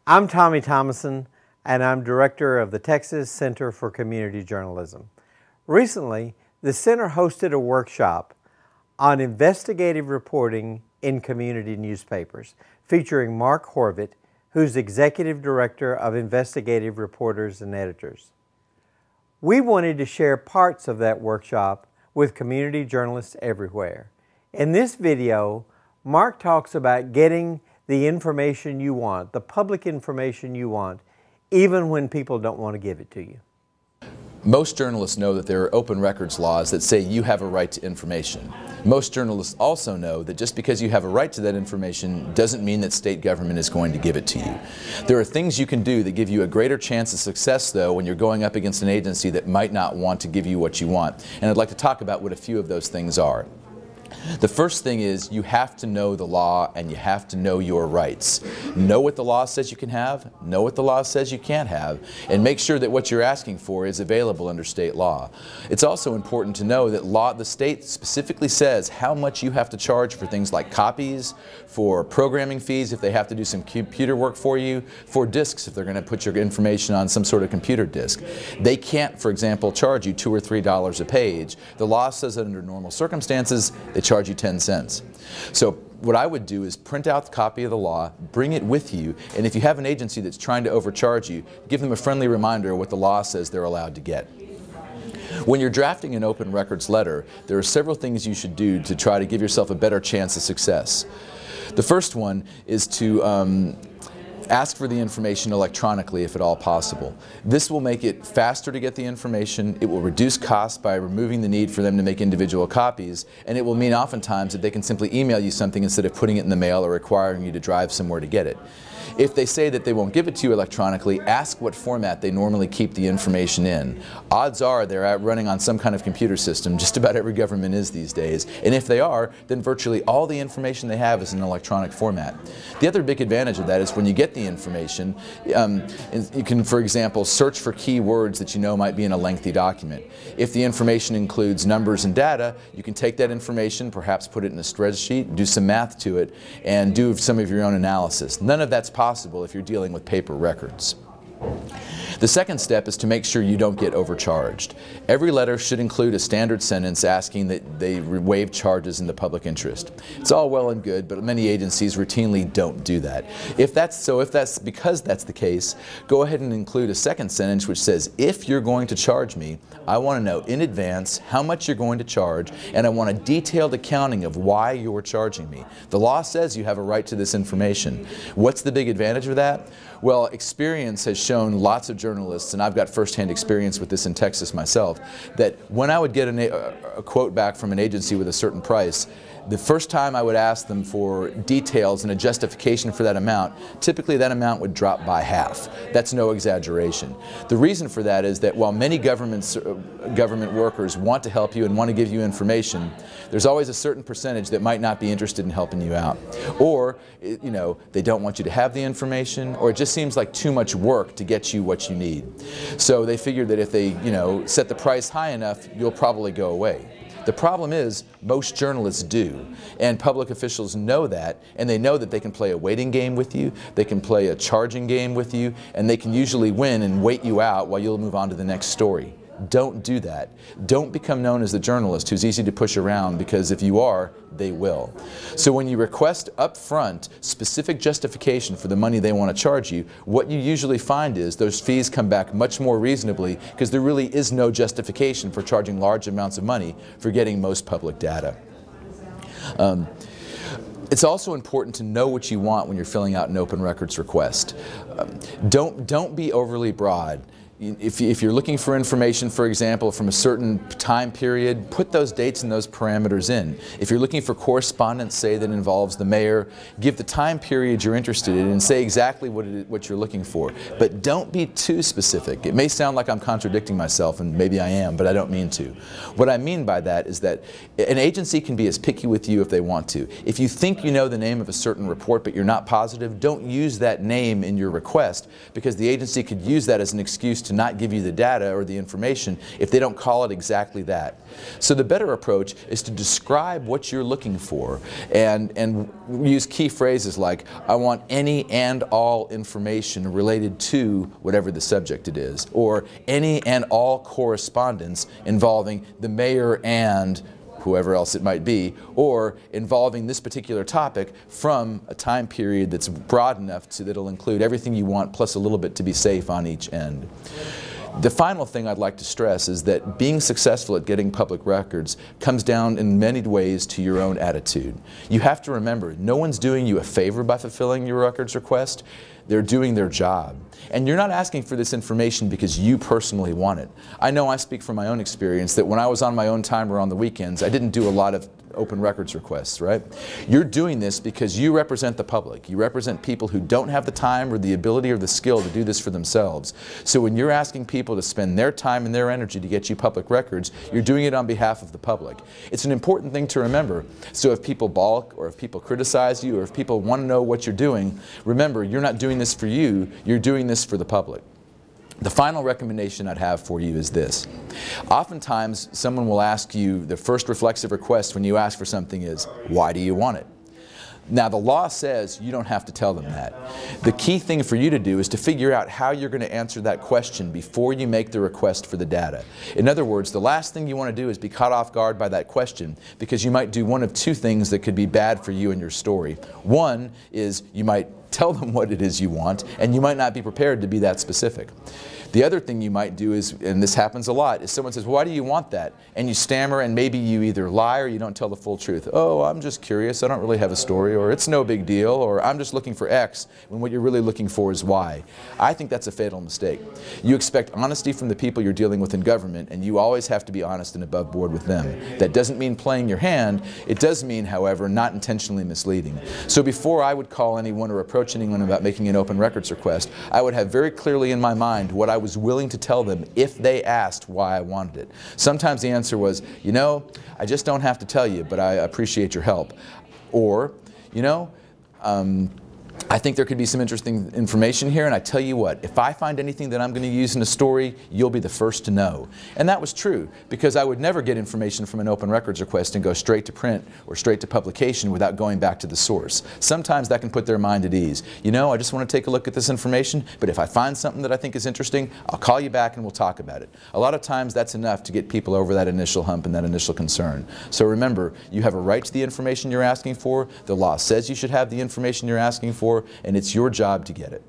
I'm Tommy Thomason, and I'm director of the Texas Center for Community Journalism. Recently, the center hosted a workshop on investigative reporting in community newspapers, featuring Mark Horvit, who's executive director of Investigative Reporters and Editors. We wanted to share parts of that workshop with community journalists everywhere. In this video, Mark talks about getting the information you want, the public information you want, even when people don't want to give it to you. Most journalists know that there are open records laws that say you have a right to information. Most journalists also know that just because you have a right to that information doesn't mean that state government is going to give it to you. There are things you can do that give you a greater chance of success, though, when you're going up against an agency that might not want to give you what you want. And I'd like to talk about what a few of those things are. The first thing is you have to know the law and you have to know your rights. Know what the law says you can have, know what the law says you can't have, and make sure that what you're asking for is available under state law. It's also important to know that the state specifically says how much you have to charge for things like copies, for programming fees if they have to do some computer work for you, for disks if they're going to put your information on some sort of computer disk. They can't, for example, charge you $2 or $3 a page. The law says that under normal circumstances they charge you 10 cents. So what I would do is print out the copy of the law, bring it with you, and if you have an agency that's trying to overcharge you, give them a friendly reminder of what the law says they're allowed to get. When you're drafting an open records letter, there are several things you should do to try to give yourself a better chance of success. The first one is to ask for the information electronically if at all possible. This will make it faster to get the information, it will reduce costs by removing the need for them to make individual copies, and it will mean oftentimes that they can simply email you something instead of putting it in the mail or requiring you to drive somewhere to get it. If they say that they won't give it to you electronically, ask what format they normally keep the information in. Odds are they're running on some kind of computer system, just about every government is these days, and if they are, then virtually all the information they have is in electronic format. The other big advantage of that is when you get the information, you can, for example, search for keywords that you know might be in a lengthy document. If the information includes numbers and data, you can take that information, perhaps put it in a spreadsheet, do some math to it, and do some of your own analysis. None of that's possible if you're dealing with paper records. The second step is to make sure you don't get overcharged. Every letter should include a standard sentence asking that they waive charges in the public interest. It's all well and good, but many agencies routinely don't do that. Because that's the case, go ahead and include a second sentence which says, if you're going to charge me, I want to know in advance how much you're going to charge, and I want a detailed accounting of why you're charging me. The law says you have a right to this information. What's the big advantage of that? Well, experience has shown lots of journalists, and I've got first-hand experience with this in Texas myself, that when I would get a quote back from an agency with a certain price, the first time I would ask them for details and a justification for that amount, typically that amount would drop by half. That's no exaggeration. The reason for that is that while many government workers want to help you and want to give you information, there's always a certain percentage that might not be interested in helping you out. Or, you know, they don't want you to have the information, or it just seems like too much work to get you what you need. So they figure that if they, set the price high enough, you'll probably go away. The problem is, most journalists do, and public officials know that, and they know that they can play a waiting game with you, they can play a charging game with you, and they can usually win and wait you out while you'll move on to the next story. Don't do that. Don't become known as the journalist who's easy to push around, because if you are, they will. So when you request up front specific justification for the money they want to charge you, what you usually find is those fees come back much more reasonably, because there really is no justification for charging large amounts of money for getting most public data. It's also important to know what you want when you're filling out an open records request. Don't be overly broad. If you're looking for information, for example, from a certain time period, put those dates and those parameters in. If you're looking for correspondence, say, that involves the mayor, give the time period you're interested in and say exactly what you're looking for. But don't be too specific. It may sound like I'm contradicting myself, and maybe I am, but I don't mean to. What I mean by that is that an agency can be as picky with you if they want to. If you think you know the name of a certain report but you're not positive, don't use that name in your request, because the agency could use that as an excuse to not give you the data or the information if they don't call it exactly that. So the better approach is to describe what you're looking for and use key phrases like, I want any and all information related to whatever the subject it is, or any and all correspondence involving the mayor and whoever else it might be, or involving this particular topic from a time period that's broad enough that it'll include everything you want plus a little bit to be safe on each end. The final thing I'd like to stress is that being successful at getting public records comes down in many ways to your own attitude. You have to remember, no one's doing you a favor by fulfilling your records request. They're doing their job. And you're not asking for this information because you personally want it. I know I speak from my own experience that when I was on my own time or on the weekends, I didn't do a lot of open records requests, right? You're doing this because you represent the public. You represent people who don't have the time or the ability or the skill to do this for themselves. So when you're asking people to spend their time and their energy to get you public records, you're doing it on behalf of the public. It's an important thing to remember. So if people balk or if people criticize you or if people want to know what you're doing, remember, you're not doing this for you, you're doing this for the public. The final recommendation I'd have for you is this. Oftentimes, someone will ask you, the first reflexive request when you ask for something is, why do you want it? Now, the law says you don't have to tell them that. The key thing for you to do is to figure out how you're going to answer that question before you make the request for the data. In other words, the last thing you want to do is be caught off guard by that question, because you might do one of two things that could be bad for you and your story. One is you might tell them what it is you want, and you might not be prepared to be that specific. The other thing you might do is, and this happens a lot, is someone says, why do you want that? And you stammer, and maybe you either lie or you don't tell the full truth. Oh, I'm just curious, I don't really have a story, or it's no big deal, or I'm just looking for X, when what you're really looking for is Y. I think that's a fatal mistake. You expect honesty from the people you're dealing with in government, and you always have to be honest and above board with them. That doesn't mean playing your hand. It does mean, however, not intentionally misleading. So before I would call anyone or approach anyone about making an open records request, I would have very clearly in my mind what I was willing to tell them if they asked why I wanted it. Sometimes the answer was, you know, I just don't have to tell you, but I appreciate your help. Or, you know, I think there could be some interesting information here, and I tell you what, if I find anything that I'm going to use in a story, you'll be the first to know. And that was true, because I would never get information from an open records request and go straight to print or straight to publication without going back to the source. Sometimes that can put their mind at ease. You know, I just want to take a look at this information, but if I find something that I think is interesting, I'll call you back and we'll talk about it. A lot of times that's enough to get people over that initial hump and that initial concern. So remember, you have a right to the information you're asking for. The law says you should have the information you're asking for, and it's your job to get it.